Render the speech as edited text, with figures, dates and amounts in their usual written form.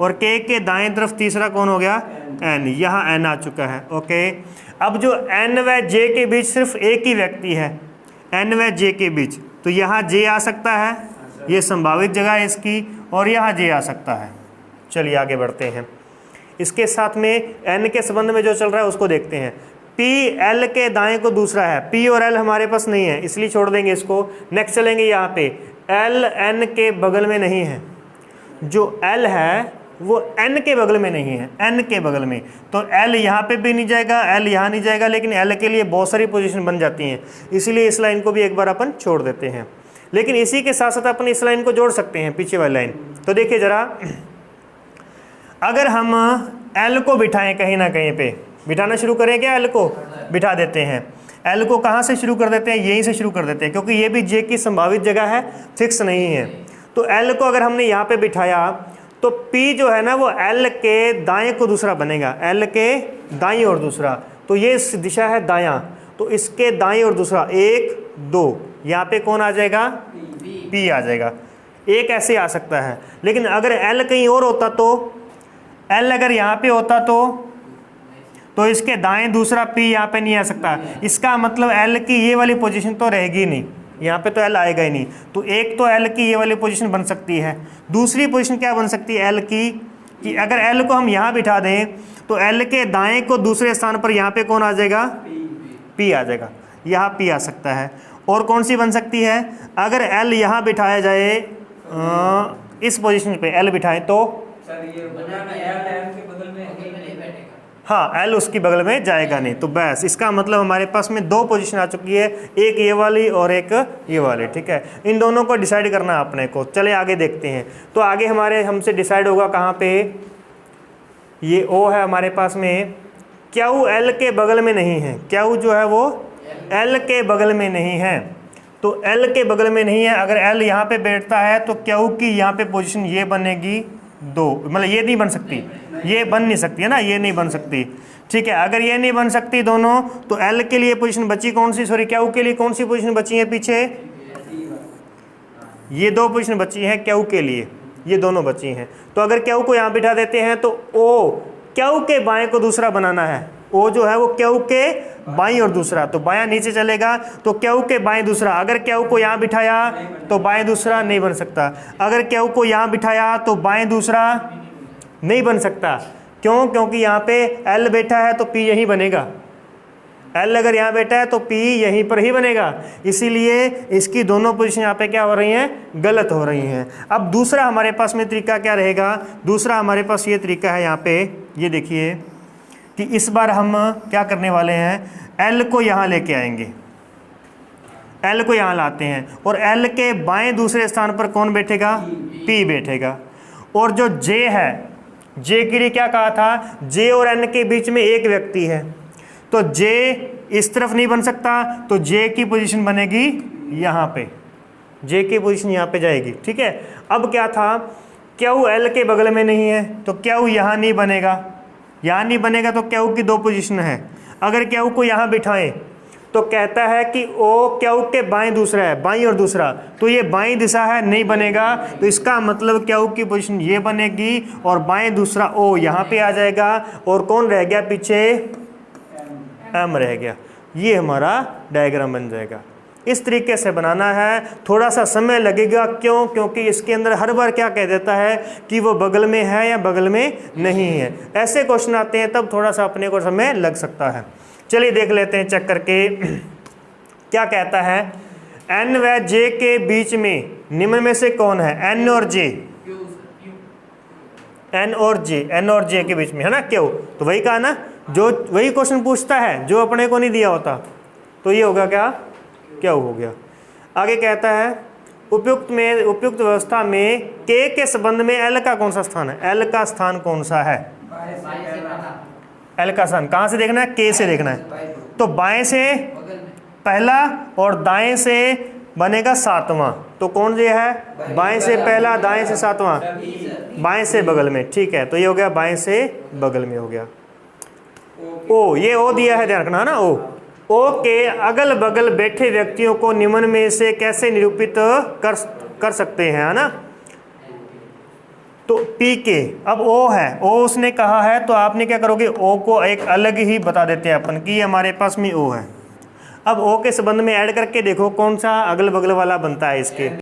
और के दाएं तरफ तीसरा कौन हो गया, एन। यहाँ एन आ चुका है। ओके, अब जो एन व जे के बीच सिर्फ एक ही व्यक्ति है, एन व जे के बीच, तो यहाँ जे आ सकता है, ये संभावित जगह है इसकी, और यहाँ जे आ सकता है। चलिए आगे बढ़ते हैं। इसके साथ में एन के संबंध में जो चल रहा है उसको देखते हैं। पी एल के दाएं को दूसरा है, पी और एल हमारे पास नहीं है इसलिए छोड़ देंगे इसको। नेक्स्ट चलेंगे यहाँ पे, एल एन के बगल में नहीं है, जो एल है वो एन के बगल में नहीं है, एन के बगल में, तो एल यहाँ पे भी नहीं जाएगा, एल यहाँ नहीं जाएगा, लेकिन एल के लिए बहुत सारी पोजीशन बन जाती हैं, इसीलिए इस लाइन को भी एक बार अपन छोड़ देते हैं। लेकिन इसी के साथ साथ अपन इस लाइन को जोड़ सकते हैं, पीछे वाली लाइन। तो देखिए जरा, अगर हम एल को बिठाएं कहीं ना कहीं पे, बिठाना शुरू करें क्या, एल को बिठा देते हैं। एल को कहाँ से शुरू कर देते हैं, यहीं से शुरू कर देते हैं, क्योंकि ये भी जे की संभावित जगह है, फिक्स नहीं है। तो एल को अगर हमने यहाँ पे बिठाया तो P जो है ना वो L के दाएं को दूसरा बनेगा, L के दाएं और दूसरा, तो ये इस दिशा है दायां, तो इसके दाएं और दूसरा 1 2, यहाँ पे कौन आ जाएगा, P आ जाएगा। एक ऐसे आ सकता है, लेकिन अगर L कहीं और होता तो, L अगर यहाँ पे होता तो इसके दाएं दूसरा P यहाँ पे नहीं आ सकता। इसका मतलब L की ये वाली पोजीशन तो रहेगी नहीं, यहाँ पे तो L आएगा ही नहीं। तो एक तो L की ये वाली पोजीशन बन सकती है, दूसरी पोजीशन क्या बन सकती है L की, कि अगर L को हम यहाँ बिठा दें तो L के दाएं को दूसरे स्थान पर यहाँ पे कौन आ जाएगा, P आ जाएगा, यहाँ P आ सकता है। और कौन सी बन सकती है, अगर L यहाँ बिठाया जाए इस पोजीशन पे L बिठाएं तो हाँ, L उसकी बगल में जाएगा नहीं। तो बस इसका मतलब हमारे पास में दो पोजीशन आ चुकी है, एक ये वाली और एक ये वाली। ठीक है, इन दोनों को डिसाइड करना है अपने को। चले आगे देखते हैं। तो आगे हमसे डिसाइड होगा कहाँ पे, ये O है हमारे पास में, क्यू L के बगल में नहीं है, क्यू जो है वो L के बगल में नहीं है, तो L के बगल में नहीं है। अगर L यहाँ पे बैठता है तो क्यू की यहाँ पे पोजीशन ये बनेगी 2, मतलब ये नहीं बन सकती, ये बन नहीं सकती है ना, ये नहीं बन सकती। ठीक है, अगर ये नहीं बन सकती दोनों, तो L के लिए पोजीशन बची कौन सी, सॉरी क्यू के लिए कौन सी पोजीशन बची है पीछे, ये 2 पोजीशन बची हैं क्यू के लिए, ये दोनों बची हैं। तो अगर क्यू को यहाँ बिठा देते हैं तो O क्यू के बाएं को दूसरा बनाना है, O जो है वो क्यू के बाईं और दूसरा, तो बायां नीचे चलेगा, तो क्यू के बाएं दूसरा। अगर क्यू को यहाँ बिठाया तो बाएं दूसरा नहीं बन सकता, अगर क्यू को यहाँ बिठाया तो बाएं दूसरा नहीं बन सकता। क्यों, क्योंकि यहाँ पे L बैठा है तो P यहीं बनेगा, L अगर यहाँ बैठा है तो P यहीं पर ही बनेगा, इसीलिए इसकी दोनों पोजीशन यहाँ पे क्या हो रही हैं, गलत हो रही हैं। अब दूसरा हमारे पास में तरीका क्या रहेगा, दूसरा हमारे पास ये तरीका है यहाँ पे, ये देखिए कि इस बार हम क्या करने वाले हैं, L को यहाँ लेके आएंगे, L को यहाँ लाते हैं, और L के बाएं दूसरे स्थान पर कौन बैठेगा, P बैठेगा। और जो J है, J के लिए क्या कहा था, J और N के बीच में एक व्यक्ति है, तो J इस तरफ नहीं बन सकता, तो J की पोजीशन बनेगी यहाँ पे, J की पोजीशन यहाँ पे जाएगी। ठीक है, अब क्या था, क्यू L के बगल में नहीं है, तो क्यू यहाँ नहीं बनेगा, यहाँ नहीं बनेगा, तो क्यू की 2 पोजीशन है। अगर क्यू को यहाँ बिठाएं तो कहता है कि O क्यू के बाएं दूसरा है, बाईं और दूसरा, तो ये बाईं दिशा है, नहीं बनेगा। तो इसका मतलब क्यू की पोजीशन ये बनेगी और बाएं दूसरा O यहाँ पे आ जाएगा, और कौन रह गया पीछे, M रह गया। ये हमारा डायग्राम बन जाएगा। इस तरीके से बनाना है, थोड़ा सा समय लगेगा। क्यों, क्योंकि इसके अंदर हर बार क्या कह देता है कि वो बगल में है या बगल में नहीं है। ऐसे क्वेश्चन आते हैं तब थोड़ा सा अपने को समय लग सकता है। चलिए देख लेते हैं चेक करके क्या कहता है, N व J के बीच में निम्न में से कौन है, N और J, N और J के बीच में है ना क्यू, तो वही कहा ना, जो वही क्वेश्चन पूछता है जो अपने को नहीं दिया होता, तो ये होगा क्या, क्यू हो गया। आगे कहता है, उपयुक्त व्यवस्था में K के संबंध में L का कौन सा स्थान है, L का स्थान कौन सा है, L का स्थान कहाँ से देखना है, K से देखना है, तो बाएं से पहला और दाएं से बनेगा 7वां, तो कौन ये है, बाएं से पहला, दाएं से 7वां, बाएं से बगल में। ठीक है, तो ये हो गया बाएं से बगल में हो गया। O, ये O दिया है, ध्यान रखना है ना, O के अगल बगल बैठे व्यक्तियों को निम्न में से कैसे निरूपित कर सकते हैं, है ना। तो तो पी के, अब ओ है, ओ उसने कहा है तो आपने क्या करोगे, ओ को एक अलग ही बता देते हैं अपन कि हमारे पास में ओ है। अब ओ के संबंध में ऐड करके देखो कौन सा अगल बगल वाला बनता है इसके।